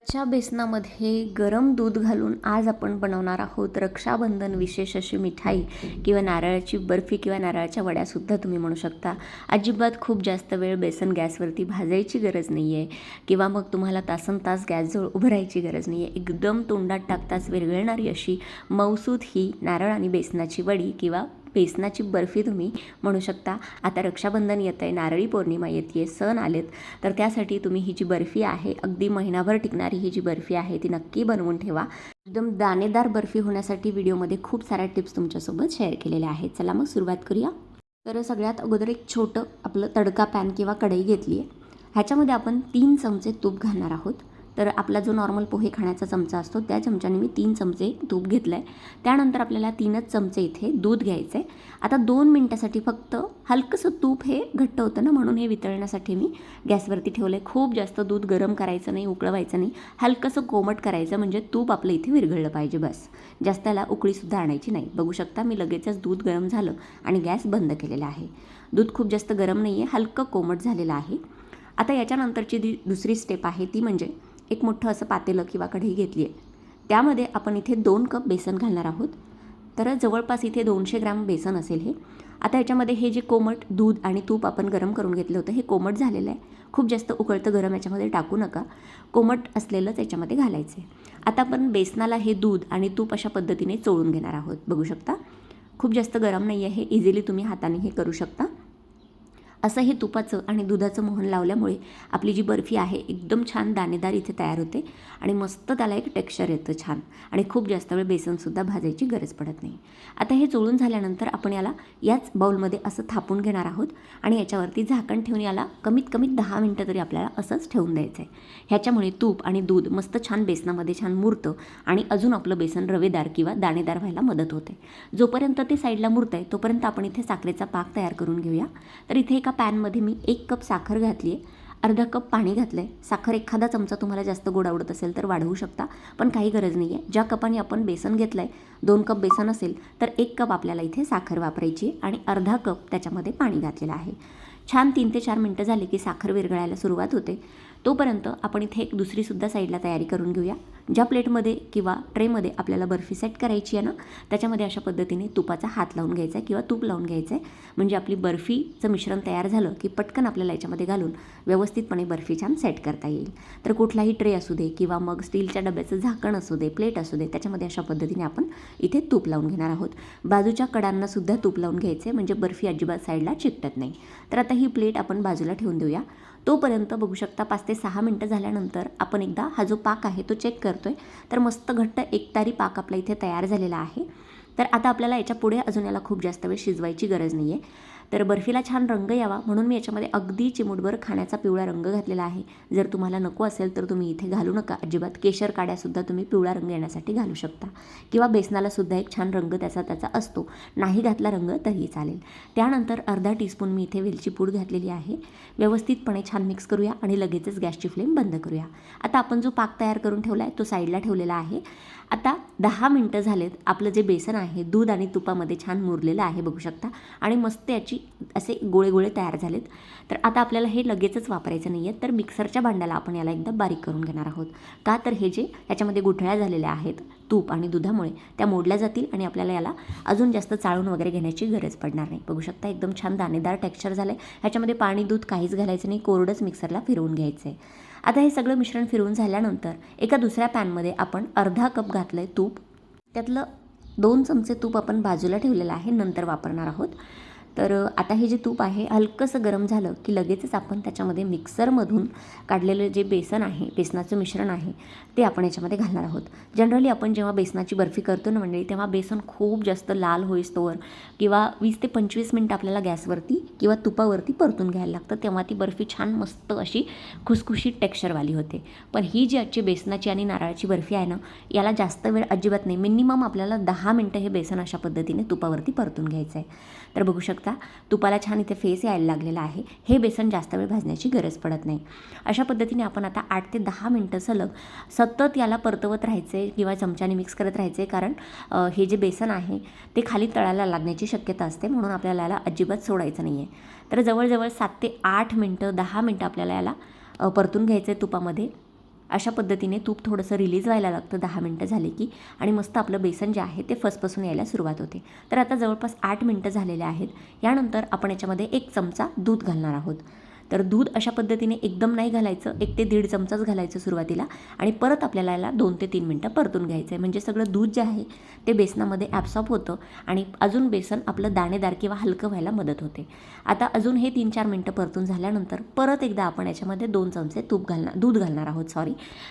च्या बेसनामध्ये गरम दूध घालून आज आपण बनवणार आहोत रक्षाबंधन विशेष अशी मिठाई किंवा नारळाची बर्फी किंवा नारळाच्या वड्यासुद्धा तुम्ही म्हणू शकता. अजिबात खूप जास्त वेळ बेसन गॅसवरती भाजायची गरज नाही आहे किंवा मग तुम्हाला तासनतास गॅसजवळ उभं राहायची गरज नाही आहे. एकदम तोंडात टाकताच विरघळणारी अशी मऊसूद ही नारळ आणि बेसनाची वडी किंवा बेसनाची बर्फी तुम्ही म्हणू शकता. आता रक्षाबंधन येतं आहे, नारळी पौर्णिमा येते आहे, सण आलेत, तर त्यासाठी तुम्ही ही जी बर्फी आहे अगदी महिनाभर टिकणारी ही जी बर्फी आहे ती नक्की बनवून ठेवा. एकदम दाणेदार बर्फी होण्यासाठी व्हिडिओमध्ये खूप साऱ्या टिप्स तुमच्यासोबत शेअर केलेल्या आहेत. चला मग सुरुवात करूया. तर सगळ्यात अगोदर एक छोटं आपलं तडका पॅन किंवा कढई घेतली आहे. ह्याच्यामध्ये आपण 3 चमचे तूप घालणार आहोत. तर आपला जो नॉर्मल पोहे खाण्याचा चमचा असतो त्या चमच्याने मी 3 चमचे तूप घेतलं आहे. त्यानंतर आपल्याला 3च चमचे इथे दूध घ्यायचं आहे. आता 2 मिनटासाठी फक्त हलकंसं तूप हे घट्ट होतं ना, म्हणून हे वितळण्यासाठी मी गॅसवरती ठेवलं आहे. खूप जास्त दूध गरम करायचं नाही, उकळवायचं नाही, हलकंसं कोमट करायचं, म्हणजे तूप आपलं इथे विरघळलं पाहिजे बस. जास्त त्याला उकळीसुद्धा आणायची नाही. बघू शकता मी लगेचच दूध गरम झालं आणि गॅस बंद केलेला आहे. दूध खूप जास्त गरम नाही आहे, हलकं कोमट झालेलं आहे. आता याच्यानंतरची दुसरी स्टेप आहे ती म्हणजे एक मोठं असं पातेलं किंवा कढई घेतली आहे. त्यामध्ये आपण इथे 2 कप बेसन घालणार आहोत. तर जवळपास इथे 200 ग्रॅम बेसन असेल हे. आता याच्यामध्ये हे जे कोमट दूध आणि तूप आपण गरम करून घेतलं होतं हे कोमट झालेलं आहे. खूप जास्त उकळतं गरम याच्यामध्ये टाकू नका, कोमट असलेलंच याच्यामध्ये घालायचं आहे. आता आपण बेसनाला हे दूध आणि तूप अशा पद्धतीने चोळून घेणार आहोत. बघू शकता खूप जास्त गरम नाही आहे, इझिली तुम्ही हाताने हे करू शकता. असं हे तुपाचं आणि दुधाचं मोहन लावल्यामुळे आपली जी बर्फी आहे एकदम छान दाणेदार इथे तयार होते आणि मस्त त्याला एक टेक्स्चर येतं छान, आणि खूप जास्त वेळ बेसनसुद्धा भाजायची गरज पडत नाही. आता हे चोळून झाल्यानंतर आपण याला याच बाउलमध्ये असं थापून घेणार आहोत आणि याच्यावरती झाकण ठेवून याला कमीत कमी 10 मिनटं तरी आपल्याला असंच ठेवून द्यायचं आहे. ह्याच्यामुळे तूप आणि दूध मस्त छान बेसनामध्ये छान मुरतं आणि अजून आपलं बेसन रवेदार किंवा दाणेदार व्हायला मदत होते. जोपर्यंत ते साईडला मुरतं आहे तोपर्यंत आपण इथे साखरेचा पाक तयार करून घेऊया. तर इथे एका पॅनमध्ये मी 1 कप साखर घातली आहे, अर्धा कप पाणी घातलं आहे. साखर एखादा चमचा तुम्हाला जास्त गोड आवडत असेल तर वाढवू शकता, पण काही गरज नाही आहे. ज्या कपाने आपण बेसन घेतलं आहे, 2 कप बेसन असेल तर 1 कप आपल्याला इथे साखर वापरायची आणि अर्धा कप त्याच्यामध्ये पाणी घातलेलं आहे. छान 3 ते 4 मिनटं झाली की साखर विरघळायला सुरुवात होते. तोपर्यंत आपण इथे एक दुसरीसुद्धा साईडला तयारी करून घेऊया. ज्या प्लेटमध्ये किंवा ट्रेमध्ये आपल्याला बर्फी सेट करायची आहे ना, त्याच्यामध्ये अशा पद्धतीने तुपाचा हात लावून घ्यायचा आहे किंवा तूप लावून घ्यायचं आहे, म्हणजे आपली बर्फीचं मिश्रण तयार झालं की पटकन आपल्याला याच्यामध्ये घालून व्यवस्थितपणे बर्फी छान सेट करता येईल. तर कुठलाही ट्रे असू दे किंवा मग स्टीलच्या डब्याचं झाकण असू दे, प्लेट असू दे, त्याच्यामध्ये अशा पद्धतीने आपण इथे तूप लावून घेणार आहोत. बाजूच्या कडांनासुद्धा तूप लावून घ्यायचं आहे, म्हणजे बर्फी अजिबात साईडला चिकटत नाही. तर आता ही प्लेट आपण बाजूला ठेवून देऊया. तोपर्यंत बघू शकता 5 ते 6 मिनटं झाल्यानंतर आपण एकदा हा जो पाक आहे तो चेक करतो आहे. तर मस्त घट्ट एकतारी पाक आपला इथे तयार झालेला आहे. तर आता आपल्याला याच्या पुढे अजून याला खूप जास्त वेळ शिजवायची गरज नाही आहे. तर बर्फीला छान रंग यावा म्हणून मी याच्यामध्ये अगदी चिमूटभर खाण्याचा पिवळा रंग घातलेला आहे. जर तुम्हाला नको असेल तर तुम्ही इथे घालू नका अजिबात. केशर काड्यासुद्धा तुम्ही पिवळा रंग येण्यासाठी घालू शकता किंवा बेसनालासुद्धा एक छान रंग त्याचा असतो, नाही घातला रंग तरीही चालेल. त्यानंतर अर्धा टीस्पून मी इथे वेलची पूड घातलेली आहे. व्यवस्थितपणे छान मिक्स करूया आणि लगेचच गॅसची फ्लेम बंद करूया. आता आपण जो पाक तयार करून ठेवला आहे तो साईडला ठेवलेला आहे. आता 10 मिनटं झालेत. आपलं जे बेसन आहे दूध आणि तुपामध्ये छान मुरलेलं आहे बघू शकता, आणि मस्त याची असे गोळे गोळे तयार झालेत. तर आता आपल्याला हे लगेचच वापरायचं नाही आहे, तर मिक्सरच्या भांड्याला आपण याला एकदा बारीक करून घेणार आहोत. का तर हे जे याच्यामध्ये गुठळ्या झालेल्या आहेत तूप आणि दुधामुळे त्या मोडल्या जातील आणि आपल्याला याला अजून जास्त चाळून वगैरे घेण्याची गरज पडणार नाही. बघू शकता एकदम छान दाणेदार टेक्स्चर झालं आहे. ह्याच्यामध्ये पाणी दूध काहीच घालायचं नाही, कोरडंच मिक्सरला फिरवून घ्यायचं आहे. आता हे सगळं मिश्रण फिरवून झाल्यानंतर एका दुसऱ्या पॅनमध्ये आपण अर्धा कप घातलं आहे तूप. त्यातलं 2 चमचे तूप आपण बाजूला ठेवलेलं आहे, नंतर वापरणार आहोत. तर आता हे जे तूप आहे हलकंसं गरम झालं की लगेचच आपण त्याच्यामध्ये मिक्सरमधून काढलेलं जे बेसन आहे, बेसनाचं मिश्रण आहे, ते आपण याच्यामध्ये घालणार आहोत. जनरली आपण जेव्हा बेसनाची बर्फी करतो ना मंडळी, तेव्हा बेसन खूप जास्त लाल होईस्तोवर किंवा 20 ते 25 मिनटं आपल्याला गॅसवरती किंवा तुपावरती परतून घ्यायला लागतं, तेव्हा ती बर्फी छान मस्त अशी खुसखुशीत टेक्स्चरवाली होते. पण ही जी आजची बेसनाची आणि नारळाची बर्फी आहे ना, याला जास्त वेळ अजिबात नाही, मिनिमम आपल्याला 10 मिनटं हे बेसन अशा पद्धतीने तुपावरती परतून घ्यायचं आहे. तर बघू शकता तुपाला छान इथे फेस यायला लागलेला आहे. हे बेसन जास्त वेळ भाजण्याची गरज पडत नाही. अशा पद्धतीने आपण आता 8 ते 10 मिनटं सलग सतत याला परतवत राहायचे किंवा चमच्याने मिक्स करत राहायचे, कारण हे जे बेसन आहे ते खाली तळायला लागण्याची शक्यता असते, म्हणून आपल्याला याला अजिबात सोडायचं नाही आहे. तर जवळजवळ 7 ते 8 मिनटं 10 मिनटं आपल्याला याला परतून घ्यायचं आहे तुपामध्ये. अशा पद्धतीने तूप थोडंसं रिलीज व्हायला लागतं 10 मिनटं झाली की, आणि मस्त आपलं बेसन जे आहे ते फसफसून यायला सुरुवात होते. तर आता जवळपास 8 मिनटं झालेले आहेत. यानंतर आपण याच्यामध्ये 1 चमचा दूध घालणार आहोत. तर दूध अशा पद्धतीने एकदम नाही घालायचं, 1 ते 1.5 चमचाच घालायचं सुरुवातीला, आणि परत आपल्याला याला 2 ते 3 मिनटं परतून घ्यायचं आहे. म्हणजे सगळं दूध जे आहे ते बेसनामध्ये ॲब्सॉर्ब होतं आणि अजून बेसन आपलं दाणेदार किंवा हलकं व्हायला मदत होते. आता अजून हे 3-4 मिनटं परतून झाल्यानंतर परत एकदा आपण याच्यामध्ये 2 चमचे दूध घालणार आहोत.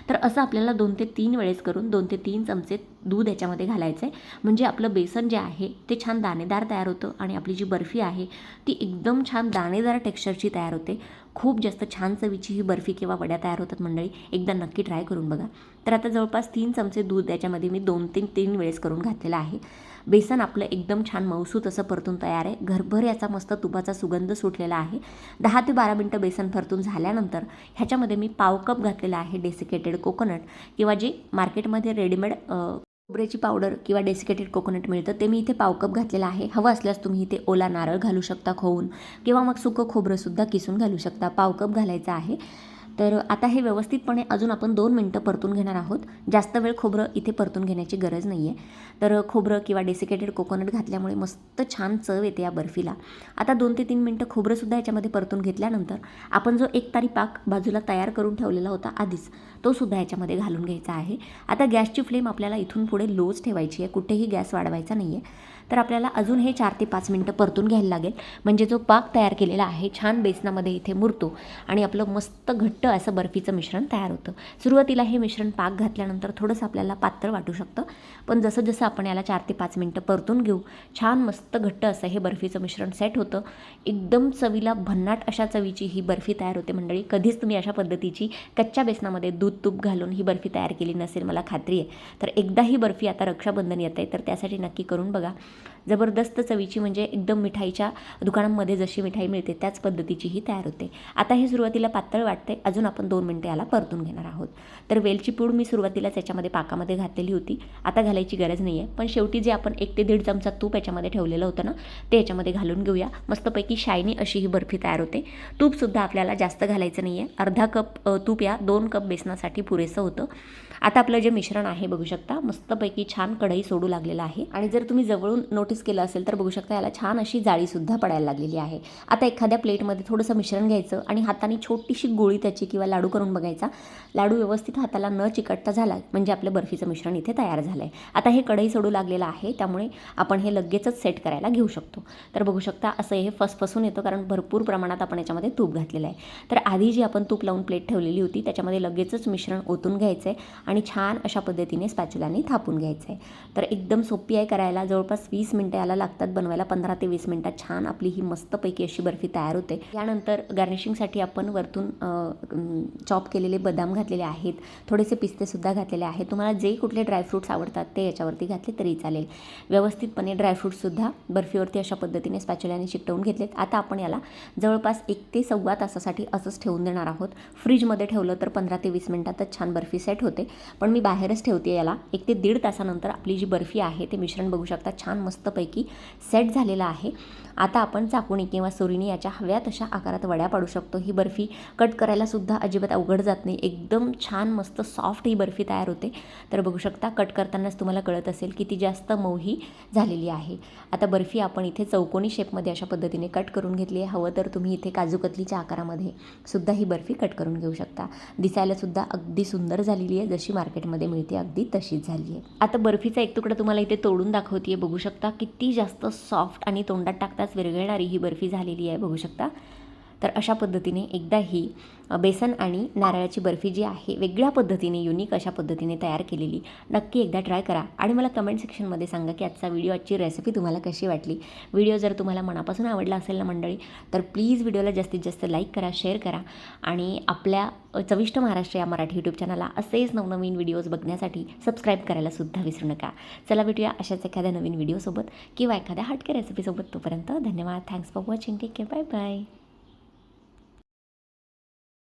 तर असं आपल्याला 2 ते 3 वेळेस करून 2 ते 3 चमचे दूध याच्यामध्ये घालायचं आहे. म्हणजे आपलं बेसन जे आहे ते छान दाणेदार तयार होतं आणि आपली जी बर्फी आहे ती एकदम छान दाणेदार टेक्स्चरची तयार होते. खूप जास्त छान चवीची ही बर्फी किंवा वड्या तयार होतात मंडळी. एकदा नक्की ट्राय करून बघा. तर आता जवळपास 3 चमचे दूध याच्यामध्ये मी 2 ते 3 वेळेस करून घातलेलं आहे. बेसन आपलं एकदम छान मऊसूत असं परतून तयार आहे. घरभर याचा मस्त तुपाचा सुगंध सुटलेला आहे. 10 ते 12 मिनटं बेसन परतून झाल्यानंतर ह्याच्यामध्ये मी पाव कप घातलेला आहे डेसिकेटेड कोकोनट, किंवा जे मार्केटमध्ये रेडीमेड खोबऱ्याची पावडर किंवा डेसिकेटेड कोकोनट मिळतं ते मी इथे पाव कप घातलेला आहे. हवं असल्यास तुम्ही इथे ओला नारळ घालू शकता खोवून, किंवा मग सुकं खोबरंसुद्धा किसून घालू शकता. पाव कप घालायचं आहे. तर आता हे व्यवस्थितपणे अजून आपण 2 मिनटं परतून घेणार आहोत. जास्त वेळ खोबरं इथे परतून घेण्याची गरज नाही आहे. तर खोबरं किंवा डेसिकेटेड कोकोनट घातल्यामुळे मस्त छान चव येते या बर्फीला. आता 2 ते 3 मिनटं खोबरंसुद्धा याच्यामध्ये परतून घेतल्यानंतर आपण जो 1 तारी पाक बाजूला तयार करून ठेवलेला होता आधीच, तो सुद्धा याच्यामध्ये घालून घ्यायचा आहे. आता गॅसची फ्लेम आपल्याला इथून पुढे लोच ठेवायची आहे, कुठेही गॅस वाढवायचा नाही आहे. तर आपल्याला अजून हे 4 ते 5 मिनटं परतून घ्यायला लागेल. म्हणजे जो पाक तयार केलेला आहे छान बेसनामध्ये इथे मुरतो आणि आपलं मस्त घट्ट असं बर्फीचं मिश्रण तयार होतं. सुरुवातीला हे मिश्रण पाक घातल्यानंतर थोडंसं आपल्याला पातळ वाटू शकतं, पण जसं जसं आपण याला 4 ते 5 मिनटं परतून घेऊ, छान मस्त घट्ट असं हे बर्फीचं मिश्रण सेट होतं. एकदम चवीला भन्नाट अशा चवीची ही बर्फी तयार होते मंडळी. कधीच तुम्ही अशा पद्धतीची कच्च्या बेसनामध्ये दूध तूप घालून ही बर्फी तयार केली नसेल, मला खात्री आहे. तर एकदा ही बर्फी, आता रक्षाबंधन येत आहे तर त्यासाठी नक्की करून बघा. जबरदस्त चवीची, म्हणजे एकदम मिठाईच्या दुकानांमध्ये जशी मिठाई मिळते त्याच पद्धतीची ही तयार होते. आता हे सुरुवातीला पातळ वाटते, अजून आपण 2 मिनटं याला परतून घेणार आहोत. तर वेलची पूड मी सुरुवातीलाच याच्यामध्ये पाकामध्ये घातलेली होती, आता घालायची गरज नाही आहे. पण शेवटी जे आपण 1 ते 1.5 चमचा तूप याच्यामध्ये ठेवलेलं होतं ना, ते याच्यामध्ये घालून घेऊया. मस्तपैकी शायनी अशी ही बर्फी तयार होते. तूपसुद्धा आपल्याला जास्त घालायचं नाही आहे. अर्धा कप तूप या 2 कप बेसनासाठी पुरेसं होतं. आता आपलं जे मिश्रण आहे बघू शकता, मस्तपैकी छान कढई सोडू लागलेलं आहे. आणि जर तुम्ही जवळून नोटीस केलं असेल तर बघू शकता याला छान अशी जाळीसुद्धा पडायला लागलेली आहे. आता एखाद्या प्लेटमध्ये थोडंसं मिश्रण घ्यायचं आणि हाताने छोटीशी गोळी त्याची किंवा लाडू करून बघायचा. लाडू व्यवस्थित हाताला न चिकटता झाला म्हणजे आपलं बर्फीचं मिश्रण इथे तयार झालं आहे. आता हे कढई सोडू लागलेलं आहे, त्यामुळे आपण हे लगेचच सेट करायला घेऊ शकतो. तर बघू शकता असं हे फसफसून येतं, कारण भरपूर प्रमाणात आपण याच्यामध्ये तूप घातलेलं आहे. तर आधी जी आपण तूप लावून प्लेट ठेवलेली होती त्याच्यामध्ये लगेचच मिश्रण ओतून घ्यायचं आहे आणि छान अशा पद्धतीने स्पॅच्युलाने थापून घ्यायचं आहे. तर एकदम सोपी आहे करायला. जवळपास 20 मिनटं याला लागतात बनवायला. 15 ते 20 मिनटात छान आपली ही मस्तपैकी अशी बर्फी तयार होते. यानंतर गार्निशिंगसाठी आपण वरतून चॉप केलेले बदाम घातलेले आहेत, थोडेसे पिस्तेसुद्धा घातलेले आहेत. तुम्हाला जे कुठले ड्रायफ्रूट्स आवडतात ते याच्यावरती घातले तरी चालेल. व्यवस्थितपणे ड्रायफ्रूट्ससुद्धा बर्फीवरती अशा पद्धतीने स्पॅच्युलाने चिकटवून घेतलेत. आता आपण याला जवळपास 1 ते सव्वा तासासाठी असंच ठेवून देणार आहोत. फ्रीजमध्ये ठेवलं तर 15 ते 20 मिनटातच छान बर्फी सेट होते, पण मी बाहेरच ठेवते याला. 1 ते 1.5 तासानंतर आपली जी बर्फी आहे ते मिश्रण बघू शकता छान मस्तपैकी सेट झालेलं आहे. आता आपण चाकूनी किंवा सुरीने याच्या हव्या तशा आकारात वड्या पाडू शकतो. ही बर्फी कट करायला सुद्धा अजिबात अवघड जात नाही. एकदम छान मस्त सॉफ्ट ही बर्फी तयार होते. तर बघू शकता कट करतानाच तुम्हाला कळत असेल किती जास्त मऊ ही झालेली आहे. आता बर्फी आपण इथे चौकोनी शेपमध्ये अशा पद्धतीने कट करून घेतली आहे. हवं तर तुम्ही इथे काजू कतलीच्या आकारामध्ये सुद्धा ही बर्फी कट करून घेऊ शकता. दिसायला सुद्धा अगदी सुंदर झालेली आहे, जशी मार्केटमध्ये मिळते अगदी तशीच झाली आहे. आता बर्फीचा एक तुकडा तुम्हाला इथे तोडून दाखवते. बघू शकता किती जास्त सॉफ्ट आणि तोंडात टाकताच विरघळणारी ही बर्फी झालेली आहे. बघू शकता. तर अशा पद्धतीने एकदा ही बेसन आणि नारळाची बर्फी जी आहे वेगळ्या पद्धतीने, युनिक अशा पद्धतीने तयार केलेली, नक्की एकदा ट्राय करा आणि मला कमेंट सेक्शनमध्ये सांगा की आजची रेसिपी तुम्हाला कशी वाटली. व्हिडिओ जर तुम्हाला मनापासून आवडला असेल ना मंडळी, तर प्लीज व्हिडिओला जास्तीत जास्त लाईक करा, शेअर करा आणि आपल्या चविष्ट महाराष्ट्र या मराठी यूट्यूब चॅनलला असेच नवनवीन व्हिडिओज बघण्यासाठी सबस्क्राईब करायला सुद्धा विसरू नका. चला भेटूया अशाच एखाद्या नवीन व्हिडिओसोबत किंवा एखाद्या हटके रेसिपीसोबत. तोपर्यंत धन्यवाद. Thanks for watching. Take care. Bye bye.